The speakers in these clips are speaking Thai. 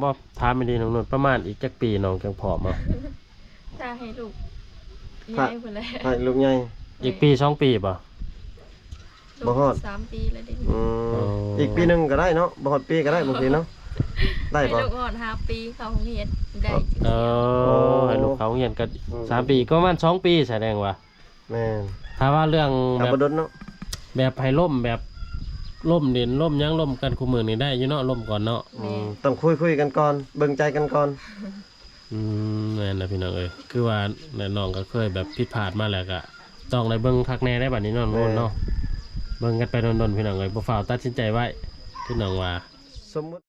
บ่ถามไม่ดีน้องนุ่นประมาณอีกจักปีน้องจังผอมอ่ะ ถ้าให้ลูกใหญ่พุ่นแหละ ให้ลูกใหญ่ อีกปี2 ปีป่ะ บ่ฮอด 3 ปีแล้วเด้ อีกปีหนึงก็ได้เนาะบ่ฮอดปีก็ได้บางทีเนาะได้ ให้ บ่ ลูกฮอด5 ปีเข้าโรงเรียนได้ ให้ลูกเขาเรียนก็3 ปีก็ประมาณ2 ปีแสดงว่า แม่น ถ้าว่าเรื่อง ถ้า แบบ บ่ดนเนาะ แบบให้ล่มแบบล่มเด่นล่มยังล่มกันคู่มือนี่ได้อยู่เนาะล่มก่อนเนาะ ต้องคุยกันก่อนเบิ่งใจกันก่อน นั่นนะพี่น้องเอ้ยคือว่าน้องก็เคยแบบผิดพลาดมาแล้วก็ต้องได้เบิ่งคักแน่ได้บัดนี้เนาะเนาะเบิ่งกันไปนนๆพี่น้องเอ้ยบ่ฝ่าวตัดสินใจไว้พี่น้องว่า สมมุติ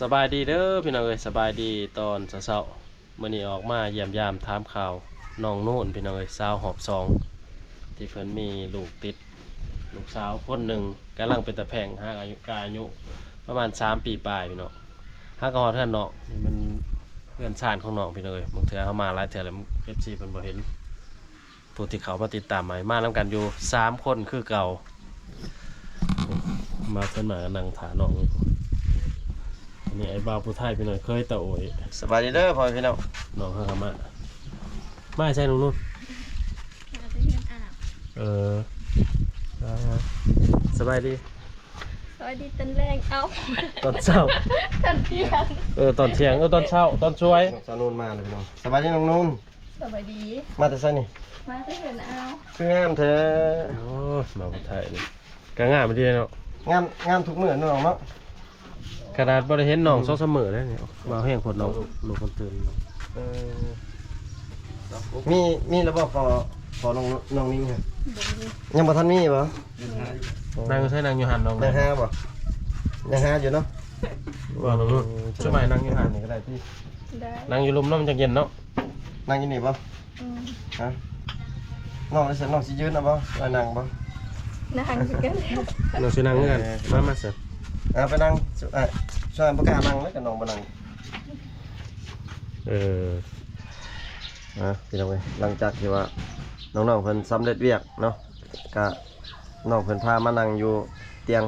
สบายดีเด้อพี่น้องเอ้ยสบายดีตอนเช้าๆมื้อนี้ออกมาเยี่ยมยามถามข่าวน้องโน่นพี่น้องเอ้ยสาวหอบซองที่เพิ่นมีลูกติดลูกสาวคนหนึ่งกำลังเป็นตะแพงหากอายุประมาณ3 ปีปลายพี่น้องหากฮอดเทื่อนน้องนี่มันเพื่อนชาติของน้องพี่น้องเอ้ยบางเทื่อเฮามาหลายเทื่อแล้ว FC เพิ่นบ่เห็นผู้ที่เขามาติดตามใหม่มานํกันอยู่3 คนคือเก่ามาเพิ่นมานั่งถาน้องนี่ไอ้บ่าวผู้ไทยพี่น้องเคยตะโอย สบายดีเด้อพ่อพี่น้อง น้องเขาทำมาใช่ลุงนุ่น มาจะเรียนอาบ เออสบายดี สวัสดีตอนแรกเอา ตอนเช้า ตอนเที่ยง ตอนเที่ยงตอนเช้าตอนช่วย น้องสาวนุ่นมาเลยพี่น้องสบายดีน้องนุ่น สวัสดี มาแต่ไสนี่ มาจะเรียนเอา คืองามแท้ โอ้มาผู้ไทยนี่กางามไปดีเนาะ งามทุกมื้อน้องเนาะ ขนาดบ่ได้เห็นน้องซอเสมอเลยเนี่ยมาแห้งคนน้องลูกคนตื่น เออมีระบบพอน้องนิ่งฮะยังบ่ทันมีบ่ นางใช่นางอยู่หันน้อง ยังหาบ่ยังหาอยู่เนาะ ว่าลุงนุ่นสบายนางอยู่หัน นี่ก็ได้พี่ ได้ นางอยู่ลุมน้ำจังเย็นเนาะ นั่งอยู่นี่บ่ อืม ฮะน้องได้เสร็จน้องสิยืนนะบ่ไปนั่งบ่ นั่งกันแล้ว น้องสินางเงื่อนมาเสร็จ ไปนั่งช่วยประกาศนั่งแล้วกับน้องบ่นั่ง เออ พี่น้องเอ้ยหลังจากที่ว่าน้องๆเพิ่นสำเร็จเวียกเนาะก็น้องเพิ่นพามานั่งอยู่เตียง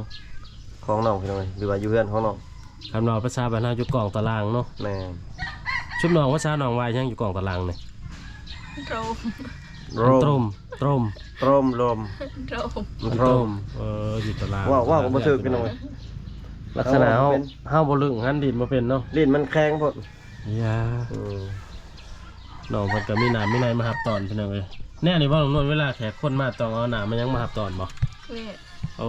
ของน้องพี่น้องเอ้ยหรือว่าอยู่เรือนของน้อง คำนองภาษาบ้านเฮาอยู่กล่องตารางเนาะ แม่ ชุบน้องภาษาน้องวายยังอยู่กล่องตารางเนี่ย โรม ตรม ตรมลม โรม ตรม อยู่ตาราง ว่าก็บ่ถูกพี่น้องเอ้ย ลักษณะเฮาบ่ลึงหันดินบ่เป็นเนาะ ลิ้นมันแข็งโพด ยาน้องเพิ่นก็มีหน้ามีในมาหับตอนพี่น้องเอ้ยแน่นี่บ่น้องนวลเวลาแขกคนมาต้องเอาหน้ามายังมาหับตอนบ่ เนี่ย โอ้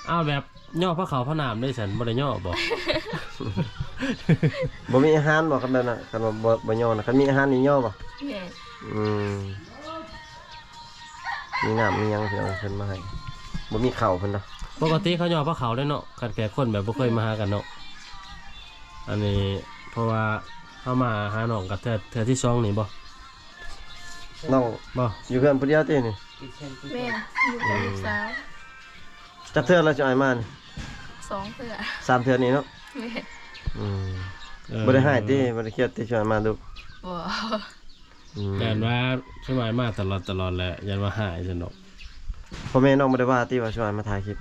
เอาแบบย่อพระเขาพระนามได้ฉันบ่ได้ย่อบ่ บ่มีอาหารบ่คันนั้นน่ะคันว่าบ่ย่อนะคันมีอาหารนี่ย่อบ่ เนี่ย อืมมีน้ำมีหยังพี่น้องเพิ่นมาให้บ่มีข้าวเพิ่นเนาะ ปกติเขาย่อพระเขาได้เนาะกันแขกคนแบบบ่เคยมาหากันเนาะอันนี้เพราะว่าเข้ามาหาน้องกับเทื่อที่2นี่บ่ น้อง บ่ อยู่เพื่อนผู้เดียวตินี่ แม่อยู่กับลูกสาว จักเทื่อแล้วจะอ้ายมานี่ 2เพื่อ 3เทื่อนี้เนาะ แม่ อืมบ่ได้ให้ติบ่ได้เครียดติช่วยมาดู บ่ อืม ยันว่าช่วยมาตลอดแหละยันว่าหายสนุก พ่อแม่น้องบ่ได้ว่าติว่าช่วยมาถ่ายคลิป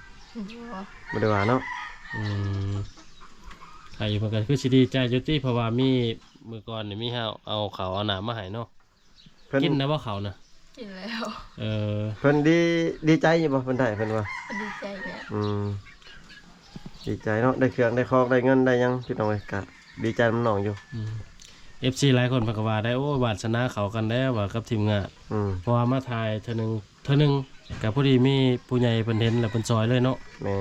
บ่ บ่ได้ว่าเนาะ ใครอยู่เพิ่นก็คือสิดีใจอยู่ติเพราะว่ามีมื้อก่อนนี่มีเฮาเอาข้าวเอาน้ำมาให้เนาะ เพิ่น กินนะบ่ข้าวนะ กินแล้ว เออ เพิ่นดีใจอยู่บ่เพิ่นได้เพิ่นว่า ดีใจเนี่ย อืมดีใจเนาะได้เครื่องได้ของได้เงินได้หยังพี่น้องเอ้ยก็ดีใจนำน้องอยู่ FC หลายคนเพิ่นก็ว่าได้โอ้วาสนาเขากันแล้วว่ากับทีมงาน อืม เพราะว่ามาถ่ายเทื่อนึงก็พอดีมีผู้ใหญ่เพิ่นเห็นแล้วเพิ่นซอยเลยเนาะ แม่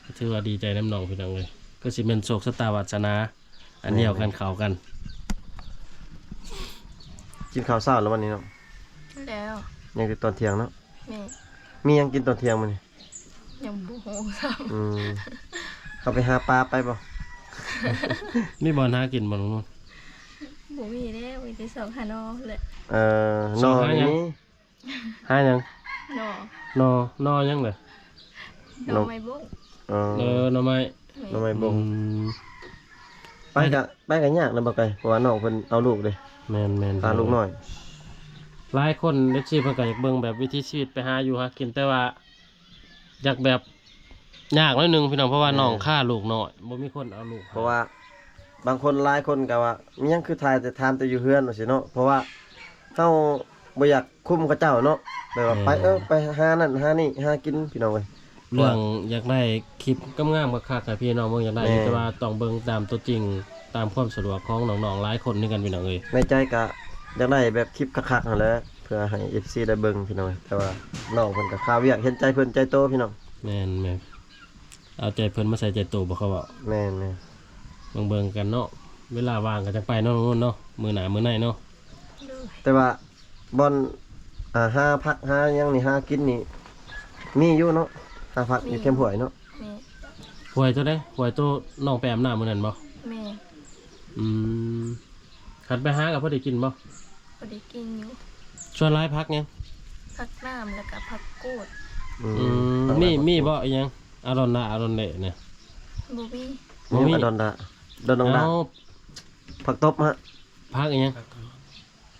ก็ถือว่าดีใจน้ำน้องพี่น้องเลยก็สิเป็นโศกชะตาวาสนาอันเดียวกันเข้ากัน กินข้าวเช้าแล้ววันนี้เนาะ แล้ว ยังคือตอนเที่ยงเนาะ แม่ มีหยังกินตอนเที่ยงมื้อนี้ ยังบ่ฮู้ซ้ อืมเขาไปหาปลาไปบ่ มีบอลหากินบ่ลุงนุ่น ำบ่มีแล้วมีแต่2หานอแหละ นอ หาหยัง นี้ หาหยัง นอน อยังเลย นอไม่บุ้ง หน่อไม้ หน่อไม้บง อืม ไปกะยากนะบ่ไกลเพราะว่าน้องเพิ่นเอาลูกเด้ แม่น พาลูกน้อย หลายคนเด็กชีเพิ่นก็อยากเบิ่งแบบวิถีชีวิตไปหาอยู่หากินแต่ว่าอยากแบบ ยากหน่อยหนึงพี่น้องเพราะว่าน้องฆ่าลูกน้อยบ่มีคนเอาลูก เพราะว่าบางคนหลายคนก็ว่ามีหยังคือทายแต่ทานแต่อยู่เฮือนว่าสิเนาะเพราะว่าเฮาบ่อยากคุมเขาเจ้าเนาะแบบว่าไปไปหานั่นหานี่หากินพี่น้องเอ้ย เรื่องอยากได้คลิปงามๆคักๆให้พี่น้องเบิ่งอยากได้ แม่ แต่ว่าต้องเบิ่งตามตัวจริงตามความสะดวกของน้องๆหลายคนนี่กันพี่น้องเอ้ย ในใจก็อยากได้แบบคลิปคักๆนั่นแหละเพื่อให้ FC ได้เบิ่งพี่น้องเอ้ยแต่ว่าน้องเพิ่นก็ข้าวเวียกเห็นใจเพิ่นใจโตพี่น้อง แม่นเอาใจเพิ่นมาใส่ใจตัวบ่เขาเว้า แม่น เบิ่งกันเนาะเวลาว่างก็จังไปเนาะน้องนุ่นเนาะมื้อหน้ามื้อไหนเนาะ โดย แต่ว่าบอนหาพักหาหยังนี่หากินนี่มีอยู่เนาะหาพักอยู่เข้มห้วยเนาะ แม่ หวยตัวใดหวยตัวน้องไปอาบน้ำมื้อนั้นบ่ แม่ อืมคันไปหาก็พอได้กินบ่ พอได้กินอยู่ ส่วนหลายพักหยัง ผักน้ำแล้วก็ผักกูด มีบ่อีหยังอารอนนาอารอนเละเนี่ย บ่มี บ่มี มีดอนดาดอนดองดา เอา ผักตบฮะ พักอีหยัง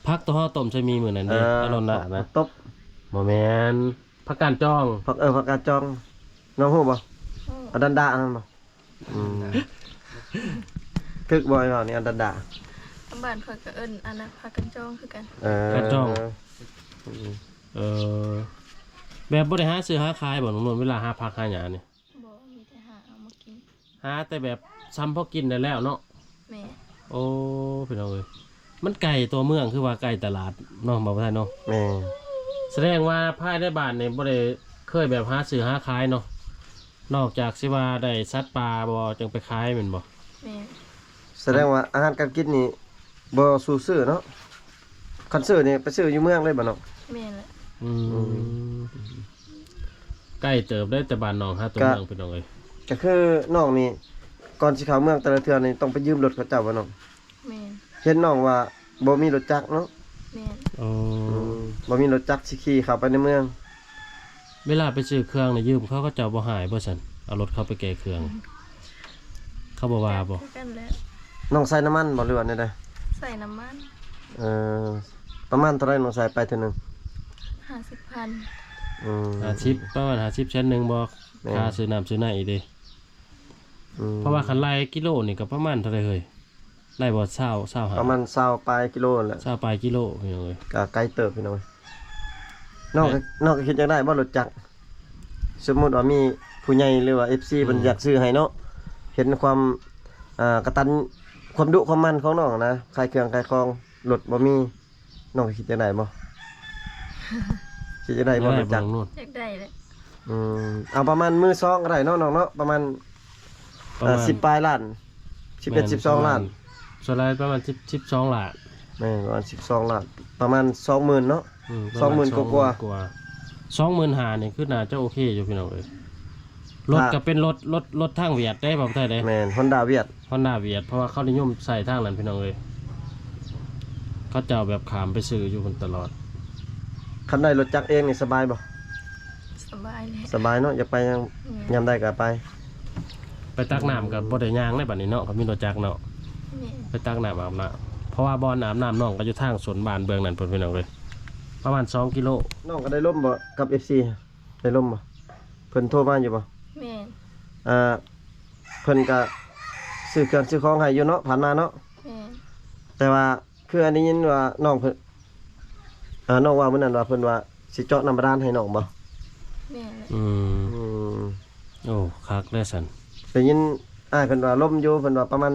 พักตัวเฮาต้มใส่มีมื้อนั้นเด้อารอนนานะ ผักตบ บ่แม่นผักกาดจ้อง ผักผักกาดจองน้องฮู้บ่ โอ้ อดันดานั่นบ่คึกบ่อยเปล่านี่อดันดา บ้านเพิ่นก็เอิ้นอันนั้นผักกันจองคือกัน เออแบบบ่ได้หาซื้อหาขายบ่น้องนวลเวลาหาผักหาหยังนี่ บ่มีแต่หาเอามากิน หาแต่แบบซ้ำพอกินได้แล้วเนาะ แม่ โอ้พี่น้องเอ้ยมันไก่ตัวเมืองคือว่าไก่ตลาดเนาะบ่ได้เนาะ แม่ แสดงว่าภายในบ้านนี่บ่ได้เคยแบบหาซื้อหาขายเนาะนอกจากสิว่าได้สัตว์ป่าบ่จึงไปขายแม่นบ่ แม่ แสดงว่าอาหารการกินนี่บ่สู้ซื้อเนาะคันซื้อนี่ไปซื้ออยู่เมืองเลยบ่เนาะ แม่แหละ อืมใกล้เติบได้แต่บ้านน้องหาตัวเมืองพี่น้องเอ้ย ก็คือน้องนี่ก่อนสิเข้าเมืองแต่ละเทื่อนี่ต้องไปยืมรถเขาเจ้าบ่เนาะ แม่ เห็นน้องว่าบ่มีรถจักรเนาะ แม่ โอ้ บ่มีรถจักรสิขี่เข้าไปในเมือง เวลาไปซื้อเครื่องนี่ยืมเขาก็เจ้าบ่หายบ่ซั่นเอารถเขาไปแก้เครื่อง เขาบ่ว่าบ่ คือกันแล้ว น้องใส่น้ำมันบ่หรือว่าได ใส่น้ำมัน เอ่อประมาณเท่าไหร่น้องใส่ไปเท่านึง 50,000 50ประมาณ50เซนหนึงบ่ แม่ ค่าซื้อน้ำซื้อในอีกเด้ เพราะว่าคันไล่กิโลนี่ก็ประมาณเท่าไหร่เฮ้ยไล่บ่20หา ประมาณ20ปลายกิโลนั่นแหละ 20ปลายกิโลพี่น้องเอ้ย ก็ไกลเติบพี่น้องน้องก็คิดจังได้บ่รถจักรสมมุติว่ามีผู้ใหญ่หรือว่า FC เพิ่นอยากซื้อให้เนาะเห็นความกตัญความดุความมันของน้องนะขายเครื่องขายของรถบ่มีน้องก็คิดจังได้บ่ คิดจังได้บ่รถจักร นู่น อยากได้เลย เอาประมาณมือซองก็ได้เนาะน้องเนาะประมาณ ประมาณ 10ปลายล้าน11 12ล้าน ส่วนรายประมาณ12ล้าน แม่นประมาณ12ล้านประมาณ 20,000เนาะ ประมาณ 20,000กว่า 25,000นี่คือน่าจะโอเคอยู่พี่น้องเอ้ยรถก็เป็นรถทางเวียดได้บ่ได้เด้ แม่น Honda เวียด Honda เวียดเพราะว่าเขานิยมใส่ทางนั้นพี่น้องเอ้ยเขาเจ้าแบบขามไปซื้ออยู่คนตลอด คันได้รถจักรเองนี่สบายบ่ สบายเลย สบายเนาะอย่าไปยังยามใดก็ไป ไปตักน้ำกับบ่ได้ย่างได้บัดนี้เนาะก็มีรถจักรเนาะ แม่ ไปตักน้ำอาบน้ำเพราะว่าบ่อนอาบน้ำน้องก็อยู่ทางสวนบ้านเบืองนั่นเพิ่นพี่น้องเอ้ยประมาณ2กิโล น้องก็ได้ล่มบ่กับ FC ได้ล่มบ่เพิ่นโทรมาอยู่บ่ แม่ เพิ่นก็ซื้อเครื่องซื้อของให้อยู่เนาะผ่านมาเนาะ แม่ แต่ว่าคืออันนี้ยินว่าน้องเพิ่นน้องว่ามื้อนั้นว่าเพิ่นว่าสิเจาะน้ำบาดาลให้น้องบ่ แม่เลย อืม โอ้คักได้สัน ได้ยินอ้ายเพิ่นว่าล่มอยู่เพิ่นว่าประมาณ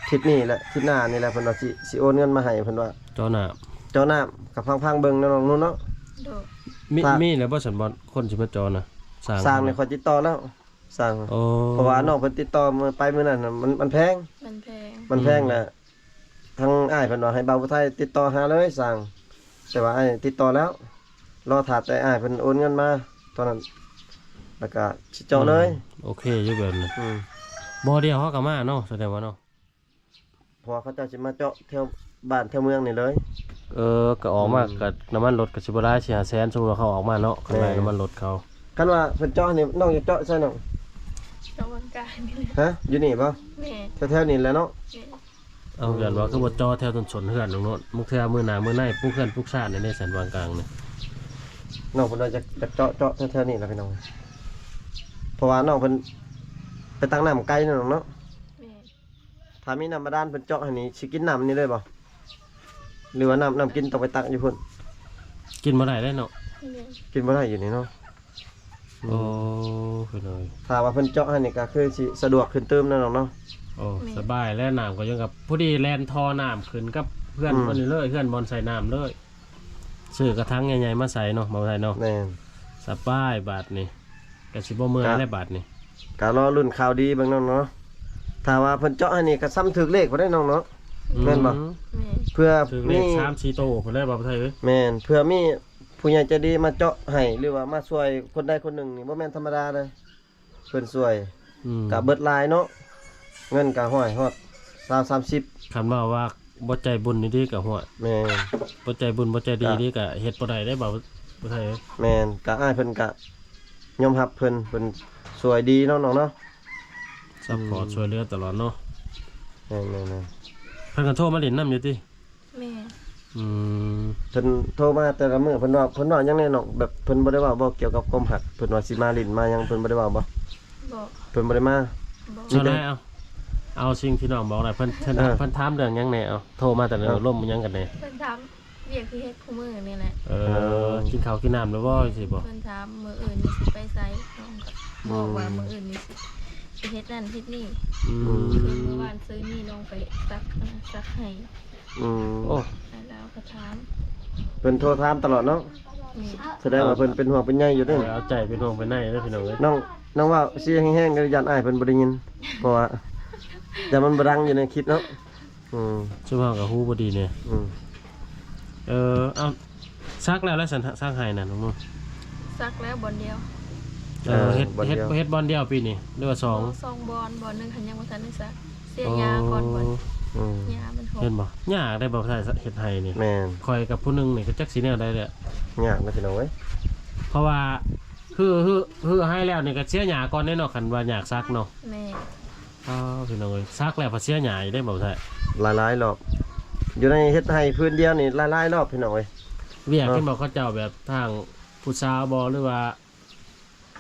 อาทิศนี้แหละอาทิศหน้านี่แหละเพิ่นว่าสิโอนเงินมาให้เพิ่นว่า เจ้าหน้า เจ้าน้ำกับพังๆเบิ่งน้องๆนู่นเนาะ โดด มีแล้วบ่สันบ่คนสิมาจอน่ะสร้าง สร้างในขอติดต่อแล้วสร้าง โอ้ เพราะว่าน้องเพิ่นติดต่อมาไปมื้อนั้นน่ะมันแพง มันแพง มันแพงแหละทางอ้ายเพิ่นว่าให้เบาผู้ไทยติดต่อหาเลยสร้างแต่ว่าอ้ายติดต่อแล้วรอถาแต่อ้ายเพิ่นโอนเงินมาตอนนั้นแล้วก็สิเจาะเลย โอเคอยู่แบบนั้น อืม บ่เดียวเฮาก็มาเนาะแสดงว่าเนาะ เพราะว่าเขาเจ้าสิมาเจาะแถวบ้านแถวเมืองนี่เลย ก็ออกมาก็น้ำมันรถก็สิบ่ได้สิหาแสนสมมุติว่าเขาออกมาเนาะข้างในน้ำมันรถเขา คันว่าเพิ่นเจาะนี่น้องจะเจาะใช่น้อง ระวังกายนี่เลย ฮะอยู่นี่บ่ แม่ แถวๆนี่แหละเนาะ แม่ เอากันว่าคือบ่จอแถวต้นสนเฮือนตรงโน้นมุกเทื่อมื้อหน้ามื้อในปลูกเฮือนปลูกชาติในสันวางกลางนี่ น้องเพิ่นว่าจะเจาะแถวๆนี่ล่ะพี่น้อง เพราะว่าน้องเพิ่นไปตั้งน้ำไกลนั่นเนาะ แม่ ถ้ามีน้ำบาดาลเพิ่นเจาะให้นี่สิกินน้ำนี่เลยบ่หรือว่าน้ำกินต้องไปตักอยู่พุ่น กินบ่ได้ได้เนาะ แม่ กินบ่ได้อยู่นี่เนาะ โอ้พี่น้อง ถ้าว่าเพิ่นเจาะให้นี่ก็คือสิสะดวกขึ้นเติมนั่นเนาะ โอ้สบายแล้วน้ำก็ยังกับผู้ดีแลนทอน้ำขึ้นกับเพื่อน อืม คนนี้เลยเพื่อนบอลใส่น้ำเลยซื้อกระทังใหญ่ๆมาใส่เนาะมาใส่เนาะ แม่น สบายบาทนี่กระชิบเมื่อยได้บาทนี่ ก็รอรุ่นข่าวดีเบิ่งน้องเนาะถ้าว่าเพิ่นเจาะให้นี่ก็ซ้ำถึกเลขบ่ได้น้องเนาะ แม่นบ่ แม่ เพื่อ ถึงเล มี ข3-4โตผมได้บ่าวไทยเอ้ย แม่นเพื่อมีผู้ใหญ่ใจดีมาเจาะให้หรือว่ามาช่วยคนใดคนหนึ่งนี่บ่แม่นธรรมดาเลยเพิ่นช่วย กับเบิดหลายเนาะเงินก็ห้อยฮอด20-30 คันว่าบ่ใจบุญนี่ดีกับหัว แม่น บ่ใจบุญบ่ใจดีนี่ก็เฮ็ดบ่ได้ได้บ่าวไทยเอ้ย แม่นก็อ้ายเพิ่นก็ยอมรับเพิ่นสวยดีเนาะน้องเนาะ ซัพพอร์ตช่วยเหลือตลอดเนาะ แม่น เพิ่นก็โทรมาเล่นน้ำอยู่ติ แม่ อืม ๆเพิ่นโทรมาแต่ละมื้อเพิ่นว่าหยังแน่น้องแบบเพิ่นบ่ได้เว้าบ่เกี่ยวกับความหักเพิ่นว่าสิมาลิ้นมาหยังเพิ่นบ่ได้เว้าบ่ บอก เพิ่นบ่ได้มา บอก ส่วนไหนเอาสิ่งที่น้องบอกได้เพิ่นถามเรื่องหยังแหน่เอาโทรมาแต่ละร่มหยังกันแหน่ เพิ่นถามเรียกที่เฮ็ดคู่มือนี่แหละ กินข้าวกินน้ำแล้วบ่สิบ่ เพิ่นถามมื้ออื่นนี่สิไปไสน้องก็บอกว่ามื้ออื่นนี่สิไปเฮ็ดนั่นเฮ็ดนี่ อืม เพิ่นเมื่อวานซื้อนี่ลงไปซักให้ อืม โอ้ แล้วก็ถาม เพิ่นโทรถามตลอดเนาะ นี่ แสดงว่าเพิ่นเป็นห่วงเป็นใยอยู่เด้อ เอาใจเป็นห่วงเป็นใยเด้อพี่น้องเอ้ย น้องว่าเสียงแห้งๆก็ยันอ้ายเพิ่นบ่ได้ยินเพราะว่าอย่ามันบ่ดังอยู่ในคลิปเนาะอืม ชั่วโมงกับฮู้บ่ดีเนี่ย อืม เอาซักแล้วสันซักให้น่ะน้องนุ่น ซักแล้วบอลเดียว เฮ็ดบอลเดียวปีนี้หรือว่า2 สองบอลหนึงคันยังบ่ทันได้ซักเสียยาก่อนบอล อืม ยามันหก เห็นบ่ยากได้บ่ใช่เฮ็ดให้นี่ แม่น คอยกับผู้หนึงนี่ก็จักสิแนวได้แหละ ยากนะพี่น้องเว้ย เพราะว่าคือให้แล้วนี่ก็เสียหยาก่อนแน่เนาะคันว่าอยากซักเนาะ แม่ พี่น้องเอ้ยซักแล้วพอเสียหยาอีกได้บ่ใช่ หลายๆรอบอยู่ในเฮ็ดให้พื้นเดียวนี่หลายๆรอบพี่น้องเว้ย เวียกที่บอกเขาเจ้าแบบทางผู้สาวบ่หรือว่า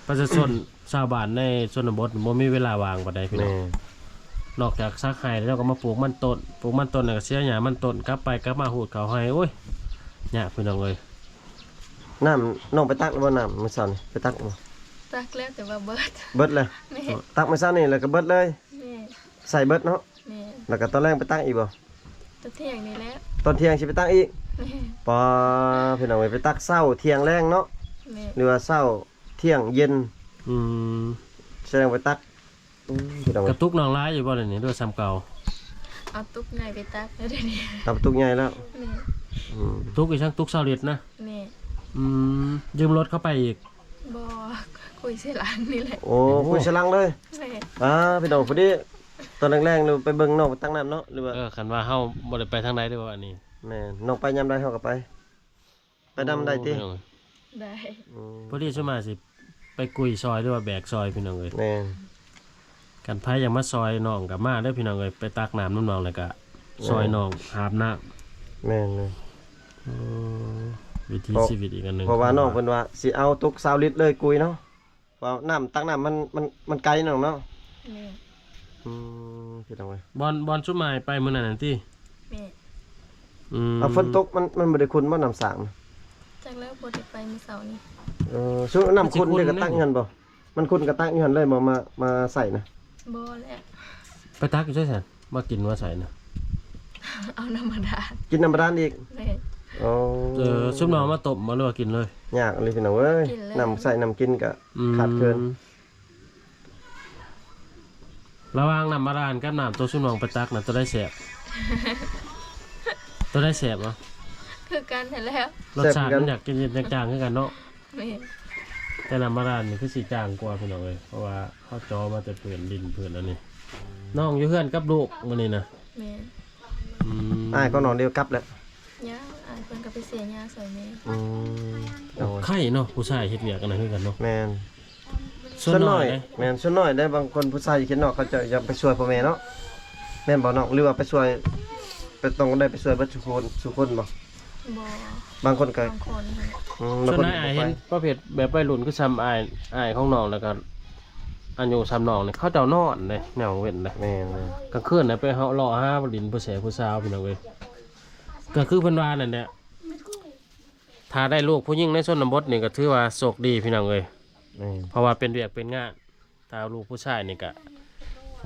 ประชาชนชาวบ้านในชนบทบ่มีเวลาว่างปานใดพี่น้อ แม่ ง นอกจากซักไห้แล้วก็มาปลูกมันต้นน่ะก็เสียหญ้ามันต้นกลับไปกลับมาหูดเขาให้โอ้ยยากพี่น้องเอ้ย น้ำน้องไปตักแล้วบ่น้ำมื้อเช้านี่ไปตักบ่ ซักแล้วแต่ว่าเบิด เบิดเลย แม่ ตักมื้อเช้านี่แล้วก็เบิดเลย แม่ ใส่เบิดเนาะ แม่ แล้วก็ตอนแรกไปตักอีกบ่ ตะเที่ยงนี่แล้ว ตอนเที่ยงสิไปตักอีก แม่ ปอพี่น้องเอ้ยไปตักเช้าเที่ยงแรงเนาะ แม่ หรือว่าเช้าเที่ยงเย็น อืม แสดงไปตักพี่น้อง ก เอ้ ระ ย ตุกน้องร้ายอยู่บ่เลยนี่ด้วยซ้ำเก่า เอาตุ๊กไงไปตักแล้วเดี๋ยวนี้ ตับตุกใหญ่แล้ว แม่ อืม ตุกอีกช่างตุกเศร้าลิตรนะ แม่ อืมยืมรถเข้าไปอีก บอกคุยเสียหลังนี่แหละ โอ้คุยฉลังเลย แม่ พี่น้องพอดีตอนแรกๆเราไปเบิ่งน้องไปตั้งน้ำเนาะหรือว่า คันว่าเฮาบ่ได้ไปทางใดเด้อว่าอันนี้ แม่นน้องไปยามใดเฮาก็ไป ไปนำได้ติ พี่น้องเอ้ย ได้ อืม พอดีสมาสิไปกุยซอยหรือว่าแบกซอยพี่น้องเอ้ย แม่น กันไผอยากมาซอยน้องก็มาเด้อพี่น้องเอ้ยไปตักน้ำน้ำน้องแล้วก็ซอยน้องหาบน้ำ แม่นเลย วิถีชีวิตอีกอันหนึง เพราะว่าน้องเพิ่นว่าสิเอาตุก20ลิตรเลยกุยเนาะเพราะน้ำตักน้ำมันไกลน้องเนาะ แม่ พี่น้องเอ้ย บอลชุดใหม่ไปมื้อนั้นนั่นติ แม่ เอาฝนตกมันบ่ได้คุณบ่น้ำสางนะ จากแล้วบ่ได้ไปมื้อเช้านี้ ช่วงน้ำคุณได้ก็ตักเงินบ่มันคุณก็ตักเงินเลยบ่มาใส่นะ บ่แล้ว ไปตักอยู่ใช่ไหมมากินว่าใส่นะ เอาน้ำมาดาด กินน้ำบาดาลอีก แม่ อ๋อ ซุปน้องมาตบมาเลือกกินเลย ยากเลยพี่น้องเอ้ย กินเลย น้ำใส่น้ำกินก็ขาดเกิน ระหว่างน้ำมาดานกับน้ำตัวซุปน้องไปตักนะตัวได้แสบ ตัวได้แสบเนาะ คือกันนั่นแล้ว รสชาติมันอยากกินจางๆคือกันเนาะ แม่ แต่น้ำมาดานนี่คือสีจางกว่าพี่น้องเลยเพราะว่าเขาจอมาแต่เปลี่ยนดินเปลี่ยนอันนี้น้องอยู่เพื่อนกับลูกมันนี่นะ แม่ อ้ายก็นอนเดียวกลับแล้ว ย่าอ่านเพิ่นก็ไปเสียยาใส่แม่ โอ้ย ไข่เนาะผู้ชายเฮ็ดเวียกกันนะคือกันเนาะ แม่น ส่วนน้อยเลย แม่นส่วนน้อยได้บางคนผู้ชายอยู่เขียนนอกเขาจะอยากไปช่วยพ่อแม่เนาะแม่นบ่น้องหรือว่าไปช่วยไปต้องได้ไปช่วยเบิดทุกคนบ่ บ่ บางคนก็ บางคนนั่นแหละ บาง ส่วน คน น้อย ก็ เห็นประเภทแบบวัยรุ่นคือซ้ำอายของน้องแล้วก็ อันอยู่ซ้ำน้องนี่เขาเจ้านอนเลยแนวเว้นเลย แม่น กลางคืนน่ะไปเฮาเลาะหาบ่ดินผู้แสผู้สาวพี่น้องเอ้ยก็คือเพิ่นว่านั่นแหละถ้าได้ลูกผู้หญิงในชนบทนี่ก็ถือว่าโชคดีพี่น้องเอ้ย แม่น เพราะว่าเป็นเวียกเป็นงานถ้าเอาลูกผู้ชายนี่ก็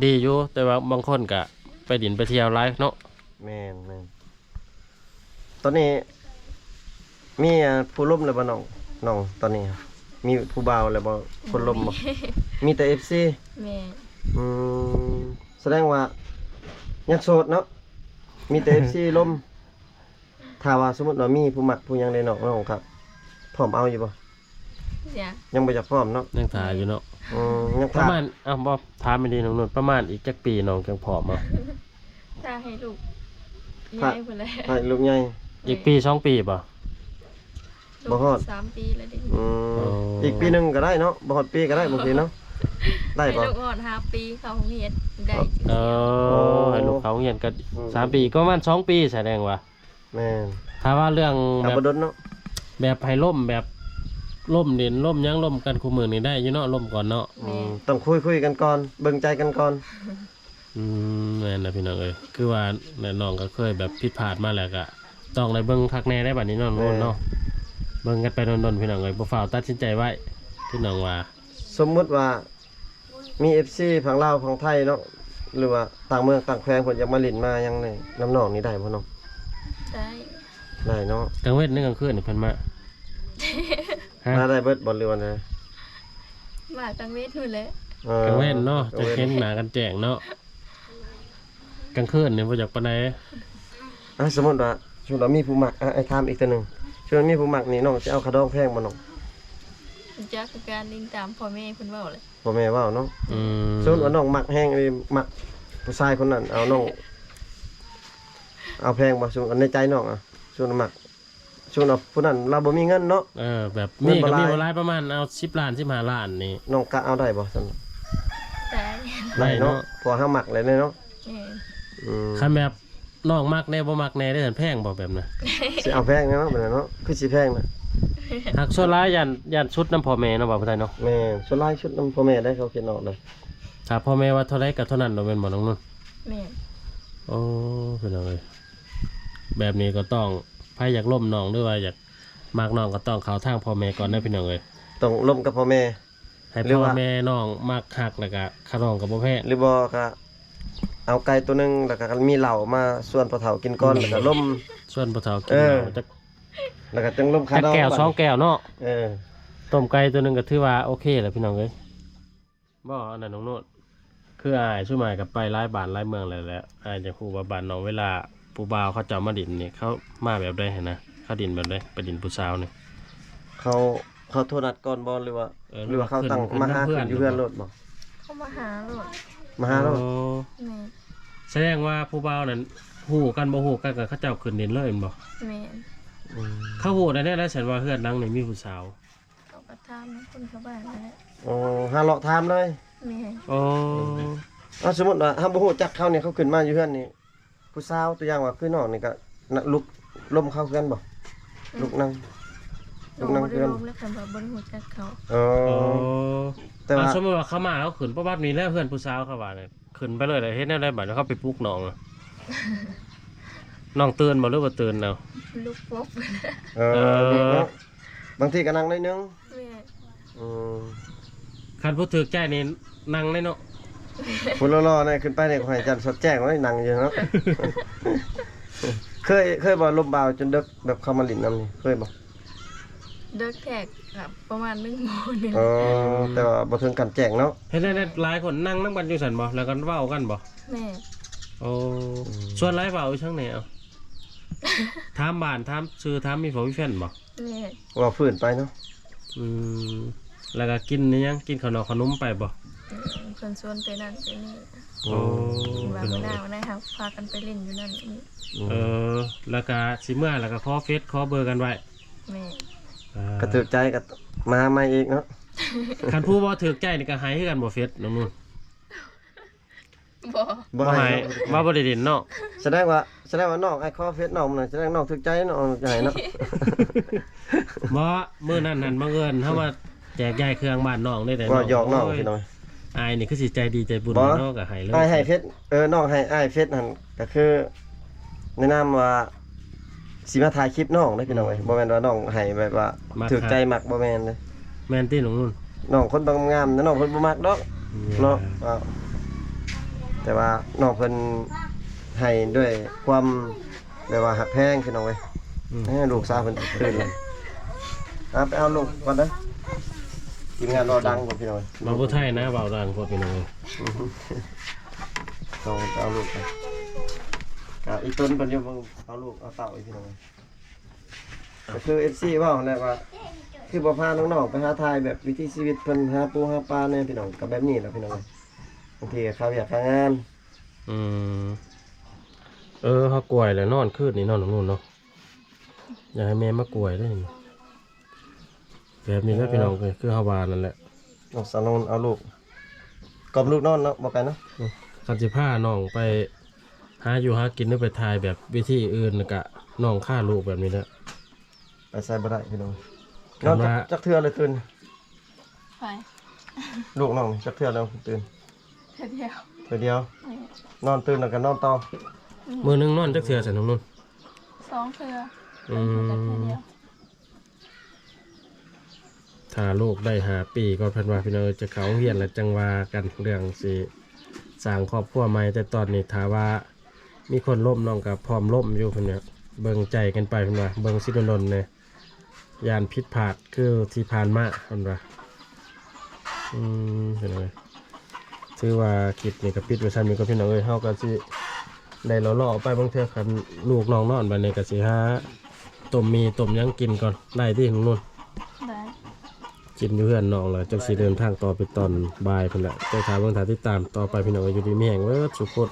ดีอยู่แต่ว่าบางคนก็ไปดินไปเที่ยวไลฟ์เนาะ แม่นตอนนี้มีผู้ล้มแล้วบ่น้องตอนนี้ครับมีผู้บ่าวแล้วบ่คนล้มบ่มีแต่ FC แม่ อืมแสดงว่ายังโสดเนาะมีแต่ FC ล้มถ้าว่าสมมุติว่ามีผู้มักผู้หยังได้น้องครับพร้อมเอาอยู่บ่ จ้ะ ยังบ่อยากพร้อมเนาะ ยังถ่ายอยู่เนาะ ยัง ประมาณบ่ถามไม่ดีน้องนุ่นประมาณอีกจักปีน้องจังผอมอ่ะ ถ้าให้ลูกย้ายไปเลย ให้ลูกใหญ่ อีกปี2ปีป่ะ บ่ฮอด 3 ปีแล้วเด็ก อืม อ๋ออี อีกปีหนึงก็ได้เนาะบ่ฮอดปีก็ได้บางทีเนาะได้ ให้ บ่ ลูกอ่อน5 ปีเขาโรงเรียนได้จริง เออให้ลูกเขาเรียนก็3ปีก็ประมาณ2ปีแสดงว่า แม่น ถ้าว่าเรื่อง เอา แบบ บ่ดนเนาะ แบบให้ล่มแบบล่มเด่นล่มหยังล่มกันคู่มือนี่ได้อยู่เนาะล่มก่อนเนาะ ต้องคุยกันก่อนเบิ่งใจกันก่อน นั่นนะพี่น้องเอ้ยคือว่าแน่น้องก็เคยแบบผิดพลาดมาแล้วก็ต้องได้เบิ่งคักแน่ได้บัดนี้เนาะน้องเนาะเบิ่งกันไปนนๆพี่น้องเอ้ยบ่ฝ่าวตัดสินใจไว้พี่น้องว่า สมมุติว่ามี FC ฝั่งลาวฝั่งไทยเนาะหรือว่าต่างเมืองต่างแขวงเพิ่นอยากมาเล่นมายังในน้ำนองนี่ได้บ่น้อง ได้ ได้เนาะ กลางเว้นนึกกลางคืนนี่เพิ่นมาฮะ มาได้เบิดบ่หรือว่าไง มาตังเวทนู่นแหละ กลางเว้นเนาะจะเห็นหน้ากันแจ้งเนาะกลางคืนนี่บ่อยากปานใด สมมุติว่าช่วงเรามีผู้มักไอ้ถามอีกตัวหนึงช่วงมีผู้มักนี่น้องจะเอาขะดองแพงบ่น้อง จักคือการลิงตามพ่อแม่เพิ่นเว้าเลย บ่แม่เว้าเนาะ อืม ส่วนว่าน้องมักแฮงมักผู้ชายคนนั้นเอาน้องเอาแพงบ่ส่วนในใจน้องอ่ะส่วนมักส่วนเอาผู้นั้นเราบ่มีเงินเนาะ แบบ เงิ นี่ นบ่ ก็ หลาย มีบ่หลายประมาณเอา10ล้าน15ล้านนี่ น้องกะเอาได้บ่ซั่น ได้ ได้เนาะ ได้เนาะ พอเฮามักเลยเนาะ แม่ คันแบบน้องมักแน่บ่มักแน่ได้เห็นแพงบ่แบบน่ะ สิเอาแพงเนาะแบบนั้นเนาะคือสิแพงนะ หักส่วนหลายยันชุดน้ำพ่อแม่เนาะบ่าวผู้ไทยเนาะ แม่ส่วนหลายชุดนำพ่อแม่ได้เขาเขียนออกเลย ถ้าพ่อแม่ว่าเท่าไรก็เท่านั้นเราเป็นบ่น้องนุ่น แม่ โอ้เป็นเอาเลยแบบนี้ก็ต้องไผอยากล่มน้องหรือว่าอยากมักน้องก็ต้องเข้าทางพ่อแม่ก่อนนะพี่น้องเอ้ย ต้องร่วมกับพ่อแม่ ให้ หรือ พ่อ ว่า แม่น้องมักหักแล้วก็ขาน้องก็บ่แพ้ หรือบ่ก็เอาไก่ตัวหนึงแล้วก็มีเหล้ามาส่วนพ่อเฒ่ากินก่อนแล้วก็ล่ม ส่วนพ่อเฒ่ากิน เออ เอาจัก แล้วก็จังล่มคา จัก ดอง แก้วสองแก้วเนาะ เออ ต้มไก่ตัวหนึงก็ถือว่าโอเคแหละพี่น้องเอ้ยบ่อันนั้นน้องนุ่นคืออายช่วยหมายกับไปหลายบ้านหลายเมืองแล้วแหละอายจะฮู้ว่าบ้านน้องเวลาผู้บ่าวเขาจะมาดินนี่เขามาแบบใดหั่นนะเขาดินแบบใดไปดินผู้สาวนี่ เขาโทรนัดก่อนบ่หรือว่า หรือว่าเขาตั้ง ขึ้น มาหา เพื่อน อยู่เพื่อนรถบ่ เขามาหาโลด มาหารถ โอ้ แม่ แสดงว่าผู้บ่าวนั้นฮู้กันบ่ฮู้กันก็เขาเจ้าขึ้นดินเลยแม่นบ่ แม่ เขาฮู้ได้แน่แล้วฉันว่าเฮือนหลังนี่มีผู้สาว เขาก็ถามคนชาวบ้านนั่นแหละ โอ้หาเลาะถามเลย แม่ โอ้ สมมุติว่าเฮาบ่ฮู้จักเขาเนี่ยเขาขึ้นมาอยู่เพื่อนนี่ผู้สาวตัวอย่างว่าคือน้องนี่ก็ลุกล้มเข้าเพื่อนบ่ลุกนั่ง ลงบ่ได้ลงแล้วเพิ่นว่าบ่ได้ฮู้จักเขา อ๋อ โอ้ แต่ว่า สมมุติว่าเขามาแล้วขึ้นประวัตินี้แล้วเพื่อนผู้สาวเขาว่าเนี่ยขึ้นไปเลยเฮ็ดแนวใดบัดแล้วเขาไปปลุกน้องอะน้องตื่นบ่หรือบ่ตื่นเอา ลูกปบ เออบางทีก็นั่งได้นึง แม่ อืม คันผู้ถือใจนี่นั่งได้เนาะ ผู้รอๆนี่ขึ้นไปเนี่ยขอให้จันทร์สดแจ้งไว้นั่งอยู่เนาะ เคยบ่ลมบ่าวจนดึกแบบเข้ามาลิ้นน้ำนี่เคยบ่ เด็กแขกครับประมาณ1 โมงนึง อ๋อแต่ว่าบ่ถึงกันแจ้งเนาะ เฮ็ดได้หลายคนนั่งนำกันอยู่ซั่นบ่แล้วก็เว้ากันบ่ แม่ โอ้ส่วนหลายเว้าอยู่ช่างไหนเอาถามบ้านถามชื่อถามมีผู้มีแฟนบ่ แม่ ว่าฟื้นไปเนาะ อืมแล้วก็กินนี่ยังกินขนมขนมไปบ่ เพิ่นชวนไปนั่นไปนี่ โอ้ ว่ามื้อหน้าวันไหนครับพากันไปเล่นอยู่นั่นนี่ แล้วก็สิเมื่อแล้วก็ขอเฟซขอเบอร์กันไว้ แม่ กระถือใจก็มาใหม่อีกเนาะ คันผู้บ่ถือใจนี่ก็หายคือกันบ่เฟซน้องนุ่น บ่ บ่ บ่ ให้ หาย เนาะ ว่าบ่ได้ดินเนาะ แสดงว่าน้องไอ้คอเฟซน้องมันนะแสดงน้องถึกใจน้องจะให้เนาะ บ่มื้อนั้นนั่นบังเอิญเฮาว่าแจกยายเครื่องบ้านน้องได้แต่ ว่าหยอกน้องพี่น้อย อายนี่คือสิใจดีใจบุญ บ่ เนาะก็ให้เลย อ้ายให้เพชรน้องให้อ้ายเพชรหั่นก็คือแนะนำว่าสิมาถ่ายคลิปน้องได้พี่น้องเอ้ยบ่แม่นว่าน้องให้แบบว่าถูกใจมักบ่แม่นเด้ แม่นติน้องนุ่น น้องคนบางงามนะน้องคนบ่มักดอกเนาะอ้าวแต่ว่าน้องเพิ่นให้ด้วยความแบบว่าหักแพงพี่น้องเอ้ย ลูกสาวเพิ่นตื่นเลยไปเอาลูกก่อนนะทีมงานรอดังกว่าพี่น้อง บ่ผู้ไทยนะเว้าดังกว่าพี่น้องเอ้ย ต้องเอาลูกไปอีต้นเพิ่นอยู่บ่เอาลูกเอาเต่าอีกพี่น้องก็คือ FC เว้าแหละว่าคือบ่พาน้องๆไปหาทายแบบวิถีชีวิตเพิ่นหาปูหาปลาแน่พี่น้องก็แบบนี้แหละพี่น้องบางทีก็เขาอยากหางาน อืมเฮากล้วยแล้วนอนคืนนี่นอนน้องนุ่นเนาะอยากให้แม่มากล้วยได้นี่แบบนี้แหละพี่น้องเอ้ยคือเฮาว่านั่นแหละ น้องสาวนนเอาลูกกอบลูกนอนเนาะบ่ไกลเนาะ คันสิพาน้องไปหาอยู่หากินหรือไปถ่ายแบบวิธีอื่นแล้วก็น้องฆ่าลูกแบบนี้แหละ ไปใส่บ่ได้พี่น้อง ครั น บ อน ว่า จักเทื่อเลยตื่น ไป ลูกน้องจักเทื่อแล้วตื่น เดียว เทื่อเดียว นอนตื่นแล้วก็นอนต่อ มื้อนึงนอนจักเทื่อซั่นน้องนุ่น 2เทื่อ อื แต่เทื่อ ม เดียว ถ้าลูกได้5 ปีก็เพิ่นว่าพี่น้องจะเข้าโรงเรียนแล้วจังว่ากันเรื่องสิสร้างครอบครัวใหม่แต่ตอนนี้ถ้าว่ามีคนล้มน้องก็พร้อมล้มอยู่เพิ่นเนี่ยเบิ่งใจกันไปเพิ่นว่าเบิ่งสิดนๆเนี่ยยานผิดพลาดคือที่ผ่านมาเพิ่นว่าเป็นไงถือว่าคลิปนี่ก็ปิดไว้ซั่นนี่ก็พี่น้องเอ้ยเฮาก็สิได้เลาะๆไปบางเทื่อคันลูกน้องนอนบัดนี้ก็สิหาต้มมีต้มหยังกินก่อนได้ที่ของนู่น ได้ กินอยู่เพื่อนน้องแล้วจังสิเดินทางต่อไปตอนบ่ายเพิ่นแหละเจ้าทาเบิ่งทาติดตามต่อไปพี่น้องอยู่ดีมีแห่งเด้อสุขด